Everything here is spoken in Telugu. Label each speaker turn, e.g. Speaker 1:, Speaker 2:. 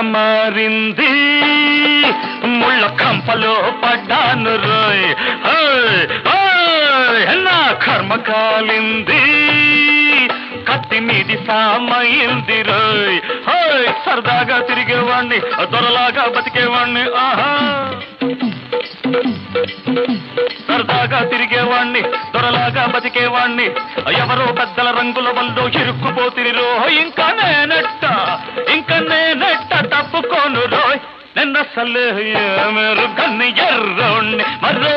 Speaker 1: మారింది ముళ్ళ కంపలో పడ్డాను రోయ్ నా కర్మ కాలింది కత్తి మీది సామైంది రోయ్ సరదాగా తిరిగేవాణ్ణి దొరలాగా బతికేవాణ్ణి ఆహా సరదాగా తిరిగేవాణ్ణి దొరలాగా బతికేవాణ్ణి ఎవరో పెద్దల రంగుల వల్ల ఇరుక్కుపోతిరో ఇంకా నేనెట్ట తప్పుకోను రోయ్ నిన్న సలే మీరు గన్ని ఎర్రోణ్ణి మరే